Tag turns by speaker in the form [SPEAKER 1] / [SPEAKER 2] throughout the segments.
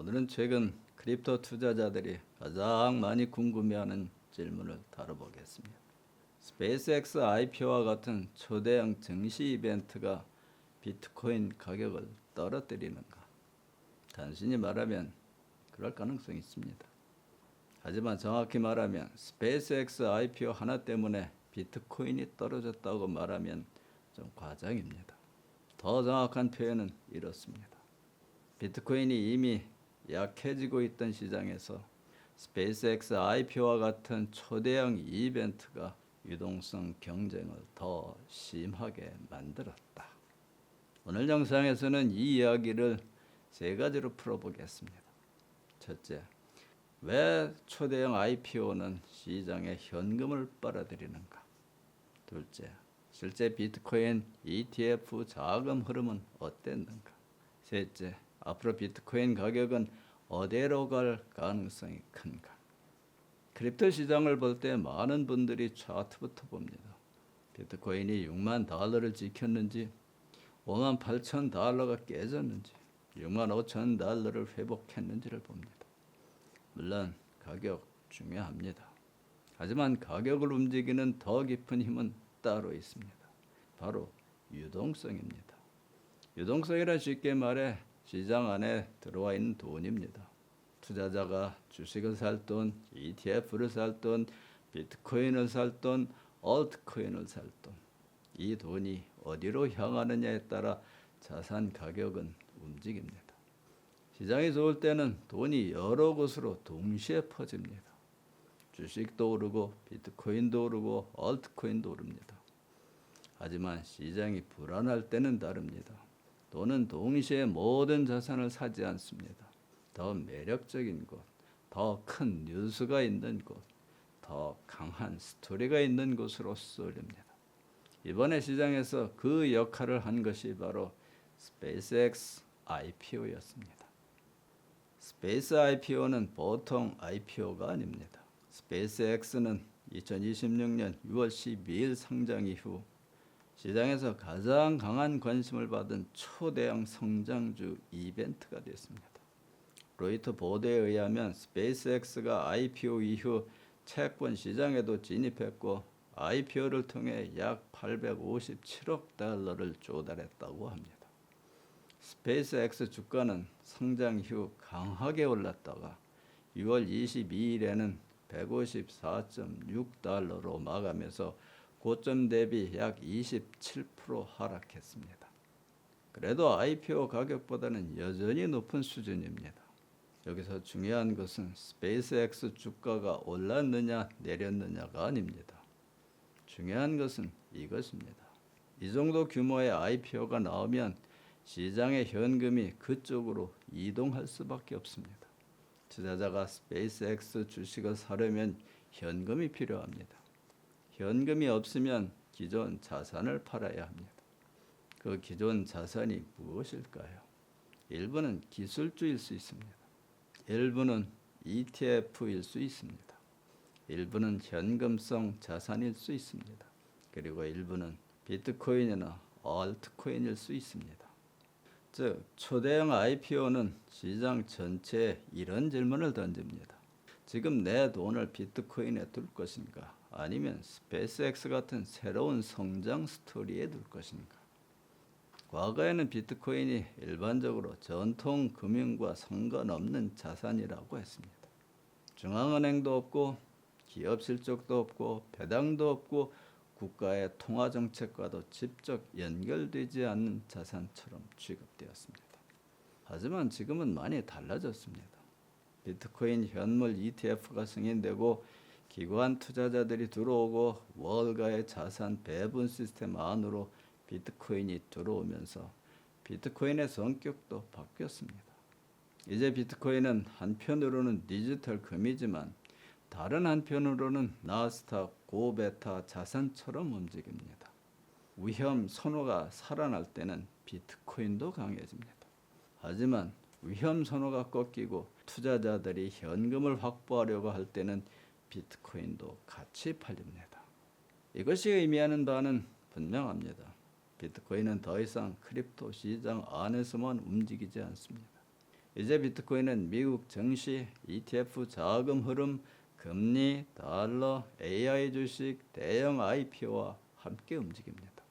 [SPEAKER 1] 오늘은 최근 크립토 투자자들이 가장 많이 궁금해하는 질문을 다뤄보겠습니다. 스페이스X IPO와 같은 초대형 증시 이벤트가 비트코인 가격을 떨어뜨리는가? 단순히 말하면 그럴 가능성이 있습니다. 하지만 정확히 말하면 스페이스X IPO 하나 때문에 비트코인이 떨어졌다고 말하면 좀 과장입니다. 더 정확한 표현은 이렇습니다. 비트코인이 이미 약해지고 있던 시장에서 스페이스X IPO와 같은 초대형 이벤트가 유동성 경쟁을 더 심하게 만들었다. 오늘 영상에서는 이 이야기를 세 가지로 풀어보겠습니다. 첫째, 왜 초대형 IPO는 시장에 현금을 빨아들이는가? 둘째, 실제 비트코인 ETF 자금 흐름은 어땠는가? 셋째, 앞으로 비트코인 가격은 어디로 갈 가능성이 큰가? 크립토 시장을 볼 때 많은 분들이 차트부터 봅니다. 비트코인이 6만 달러를 지켰는지, 5만 8천 달러가 깨졌는지, 6만 5천 달러를 회복했는지를 봅니다. 물론 가격 중요합니다. 하지만 가격을 움직이는 더 깊은 힘은 따로 있습니다. 바로 유동성입니다. 유동성이란 쉽게 말해 시장 안에 들어와 있는 돈입니다. 투자자가 주식을 살 돈, ETF를 살 돈, 비트코인을 살 돈, 얼트코인을 살 돈. 이 돈이 어디로 향하느냐에 따라 자산 가격은 움직입니다. 시장이 좋을 때는 돈이 여러 곳으로 동시에 퍼집니다. 주식도 오르고 비트코인도 오르고 얼트코인도 오릅니다. 하지만 시장이 불안할 때는 다릅니다. 돈은 동시에 모든 자산을 사지 않습니다. 더 매력적인 곳, 더 큰 뉴스가 있는 곳, 더 강한 스토리가 있는 곳으로 쏠립니다. 이번에 시장에서 그 역할을 한 것이 바로 스페이스X IPO였습니다. 스페이스 IPO는 보통 IPO가 아닙니다. 스페이스X는 2026년 6월 12일 상장 이후 시장에서 가장 강한 관심을 받은 초대형 성장주 이벤트가 됐습니다. 로이터 보도에 의하면 스페이스X가 IPO 이후 채권 시장에도 진입했고 IPO를 통해 약 857억 달러를 조달했다고 합니다. 스페이스X 주가는 성장 이후 강하게 올랐다가 6월 22일에는 154.6달러로 마감해서 고점 대비 약 27% 하락했습니다. 그래도 IPO 가격보다는 여전히 높은 수준입니다. 여기서 중요한 것은 스페이스X 주가가 올랐느냐 내렸느냐가 아닙니다. 중요한 것은 이것입니다. 이 정도 규모의 IPO가 나오면 시장의 현금이 그쪽으로 이동할 수밖에 없습니다. 투자자가 스페이스X 주식을 사려면 현금이 필요합니다. 현금이 없으면 기존 자산을 팔아야 합니다. 그 기존 자산이 무엇일까요? 일부는 기술주일 수 있습니다. 일부는 ETF일 수 있습니다. 일부는 현금성 자산일 수 있습니다. 그리고 일부는 비트코인이나 얼트코인일 수 있습니다. 즉, 초대형 IPO는 시장 전체에 이런 질문을 던집니다. 지금 내 돈을 비트코인에 둘 것인가? 아니면 스페이스X 같은 새로운 성장 스토리에 둘 것인가? 과거에는 비트코인이 일반적으로 전통 금융과 상관없는 자산이라고 했습니다. 중앙은행도 없고 기업 실적도 없고 배당도 없고 국가의 통화정책과도 직접 연결되지 않는 자산처럼 취급되었습니다. 하지만 지금은 많이 달라졌습니다. 비트코인 현물 ETF가 승인되고 기관 투자자들이 들어오고 월가의 자산 배분 시스템 안으로 비트코인이 들어오면서 비트코인의 성격도 바뀌었습니다. 이제 비트코인은 한편으로는 디지털 금이지만 다른 한편으로는 나스닥 고베타 자산처럼 움직입니다. 위험 선호가 살아날 때는 비트코인도 강해집니다. 하지만 위험 선호가 꺾이고 투자자들이 현금을 확보하려고 할 때는 비트코인도 같이 팔립니다. 이것이 의미하는 바는 분명합니다. 비트코인은 더 이상 크립토 시장 안에서만 움직이지 않습니다. 이제 비트코인은 미국 증시, ETF 자금 흐름, 금리, 달러, AI 주식, 대형 IPO와 함께 움직입니다.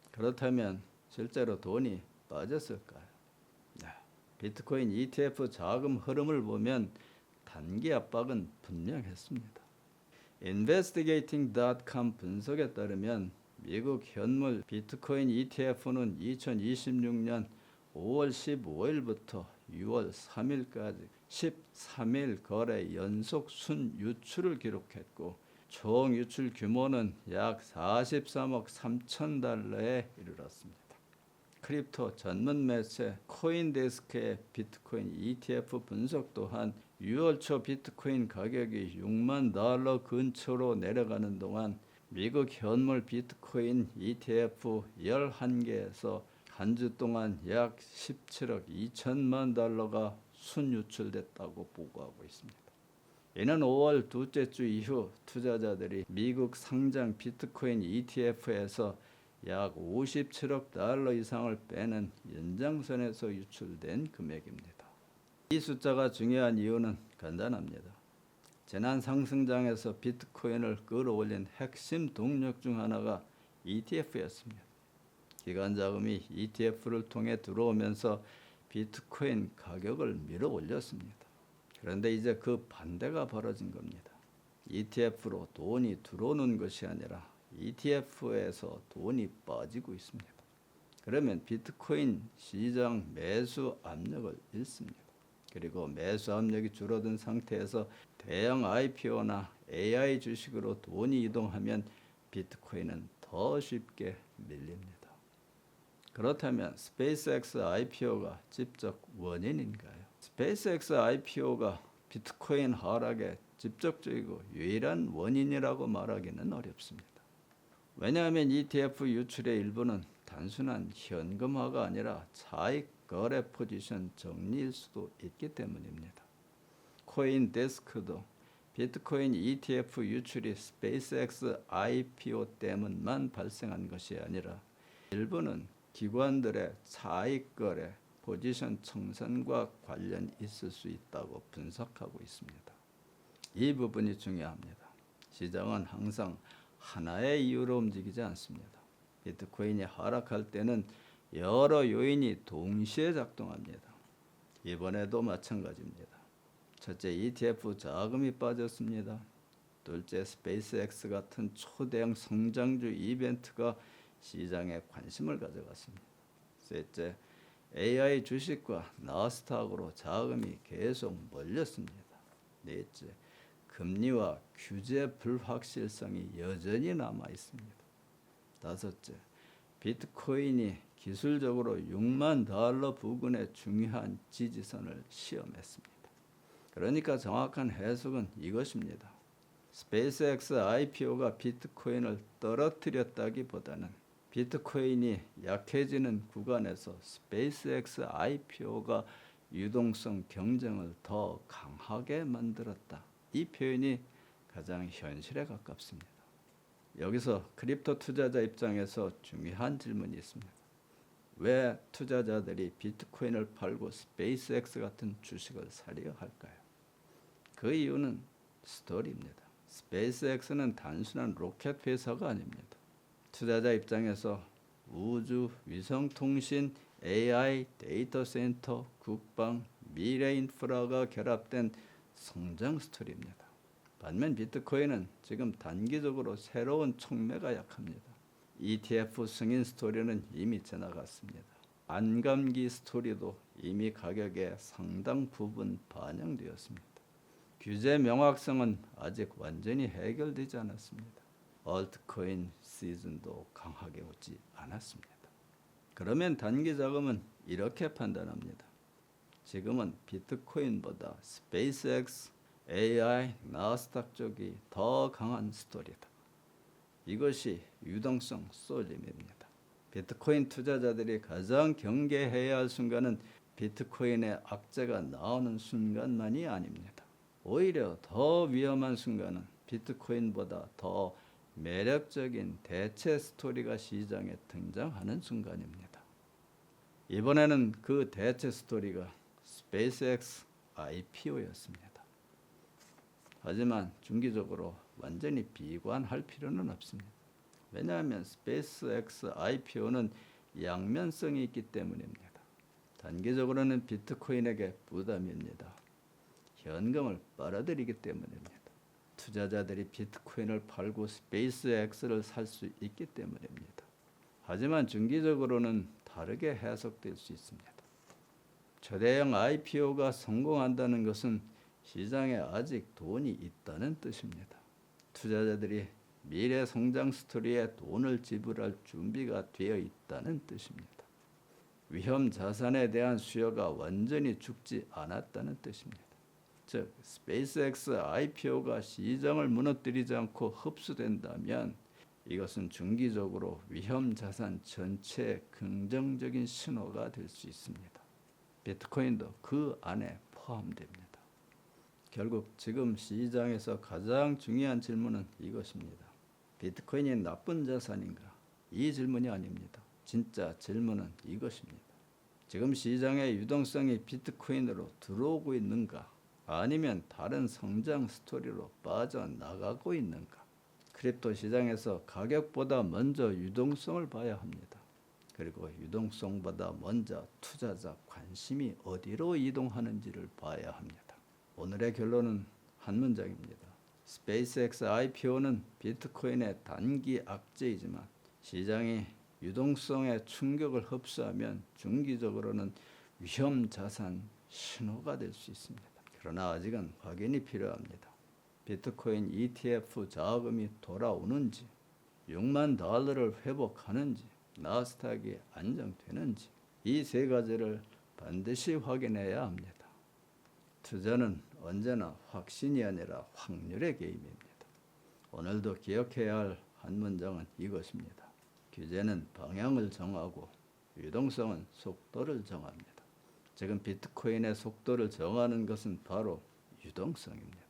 [SPEAKER 1] 그렇다면 실제로 돈이 빠졌을까요? 네. 비트코인 ETF 자금 흐름을 보면 단기 압박은 분명했습니다. investigating.com 분석에 따르면 미국 현물 비트코인 ETF는 2026년 5월 15일부터 6월 3일까지 13일 거래 연속 순유출을 기록했고 총 유출 규모는 약 43억 3천 달러에 이르렀습니다. 크립토 전문 매체 코인데스크의 비트코인 ETF 분석 또한 6월 초 비트코인 가격이 6만 달러 근처로 내려가는 동안 미국 현물 비트코인 ETF 11개에서 한 주 동안 약 17억 2천만 달러가 순유출됐다고 보고하고 있습니다. 이는 5월 둘째 주 이후 투자자들이 미국 상장 비트코인 ETF에서 약 57억 달러 이상을 빼는 연장선에서 유출된 금액입니다. 이 숫자가 중요한 이유는 간단합니다. 지난 상승장에서 비트코인을 끌어올린 핵심 동력 중 하나가 ETF였습니다. 기관 자금이 ETF를 통해 들어오면서 비트코인 가격을 밀어 올렸습니다. 그런데 이제 그 반대가 벌어진 겁니다. ETF로 돈이 들어오는 것이 아니라 ETF에서 돈이 빠지고 있습니다. 그러면 비트코인 시장 매수 압력을 잃습니다. 그리고 매수 압력이 줄어든 상태에서 대형 IPO나 AI 주식으로 돈이 이동하면 비트코인은 더 쉽게 밀립니다. 그렇다면 스페이스X IPO가 직접 원인인가요? 스페이스X IPO가 비트코인 하락의 직접적이고 유일한 원인이라고 말하기는 어렵습니다. 왜냐하면 ETF 유출의 일부는 단순한 현금화가 아니라 차익 거래 포지션 정리일 수도 있기 때문입니다. 코인데스크도 비트코인 ETF 유출이 스페이스X IPO 때문만 발생한 것이 아니라 일부는 기관들의 차익 거래 포지션 청산과 관련이 있을 수 있다고 분석하고 있습니다. 이 부분이 중요합니다. 시장은 항상 하나의 이유로 움직이지 않습니다. 비트코인이 하락할 때는 여러 요인이 동시에 작동합니다. 이번에도 마찬가지입니다. 첫째, ETF 자금이 빠졌습니다. 둘째, 스페이스X 같은 초대형 성장주 이벤트가 시장에 관심을 가져갔습니다. 셋째, AI 주식과 나스닥으로 자금이 계속 몰렸습니다. 넷째, 금리와 규제 불확실성이 여전히 남아 있습니다. 다섯째, 비트코인이 기술적으로 6만 달러 부근의 중요한 지지선을 시험했습니다. 그러니까 정확한 해석은 이것입니다. 스페이스X IPO가 비트코인을 떨어뜨렸다기보다는 비트코인이 약해지는 구간에서 스페이스X IPO가 유동성 경쟁을 더 강하게 만들었다. 이 표현이 가장 현실에 가깝습니다. 여기서 크립토 투자자 입장에서 중요한 질문이 있습니다. 왜 투자자들이 비트코인을 팔고 스페이스X 같은 주식을 사려 할까요? 그 이유는 스토리입니다. 스페이스X는 단순한 로켓 회사가 아닙니다. 투자자 입장에서 우주, 위성통신, AI, 데이터 센터, 국방, 미래 인프라가 결합된 성장 스토리입니다. 반면 비트코인은 지금 단기적으로 새로운 촉매가 약합니다. ETF 승인 스토리는 이미 지나갔습니다. 안감기 스토리도 이미 가격의 상당 부분 반영되었습니다. 규제 명확성은 아직 완전히 해결되지 않았습니다. 얼트코인 시즌도 강하게 오지 않았습니다. 그러면 단기 자금은 이렇게 판단합니다. 지금은 비트코인보다 스페이스X, AI, 나스닥 쪽이 더 강한 스토리다. 이것이 유동성 쏠림입니다. 비트코인 투자자들이 가장 경계해야 할 순간은 비트코인의 악재가 나오는 순간만이 아닙니다. 오히려 더 위험한 순간은 비트코인보다 더 매력적인 대체 스토리가 시장에 등장하는 순간입니다. 이번에는 그 대체 스토리가 스페이스X IPO였습니다. 하지만 중기적으로 완전히 비관할 필요는 없습니다. 왜냐하면 스페이스X IPO는 양면성이 있기 때문입니다. 단기적으로는 비트코인에게 부담입니다. 현금을 빨아들이기 때문입니다. 투자자들이 비트코인을 팔고 스페이스X를 살 수 있기 때문입니다. 하지만 중기적으로는 다르게 해석될 수 있습니다. 초대형 IPO가 성공한다는 것은 시장에 아직 돈이 있다는 뜻입니다. 투자자들이 미래 성장 스토리에 돈을 지불할 준비가 되어 있다는 뜻입니다. 위험 자산에 대한 수요가 완전히 죽지 않았다는 뜻입니다. 즉, 스페이스X IPO가 시장을 무너뜨리지 않고 흡수된다면 이것은 중기적으로 위험 자산 전체의 긍정적인 신호가 될 수 있습니다. 비트코인도 그 안에 포함됩니다. 결국 지금 시장에서 가장 중요한 질문은 이것입니다. 비트코인이 나쁜 자산인가? 이 질문이 아닙니다. 진짜 질문은 이것입니다. 지금 시장의 유동성이 비트코인으로 들어오고 있는가? 아니면 다른 성장 스토리로 빠져나가고 있는가? 크립토 시장에서 가격보다 먼저 유동성을 봐야 합니다. 그리고 유동성보다 먼저 투자자 관심이 어디로 이동하는지를 봐야 합니다. 오늘의 결론은 한 문장입니다. 스페이스X IPO는 비트코인의 단기 악재이지만 시장이 유동성의 충격을 흡수하면 중기적으로는 위험 자산 신호가 될 수 있습니다. 그러나 아직은 확인이 필요합니다. 비트코인 ETF 자금이 돌아오는지, 6만 달러를 회복하는지, 나스닥이 안정되는지 이 세 가지를 반드시 확인해야 합니다. 투자는 언제나 확신이 아니라 확률의 게임입니다. 오늘도 기억해야 할 한 문장은 이것입니다. 규제는 방향을 정하고 유동성은 속도를 정합니다. 지금 비트코인의 속도를 정하는 것은 바로 유동성입니다.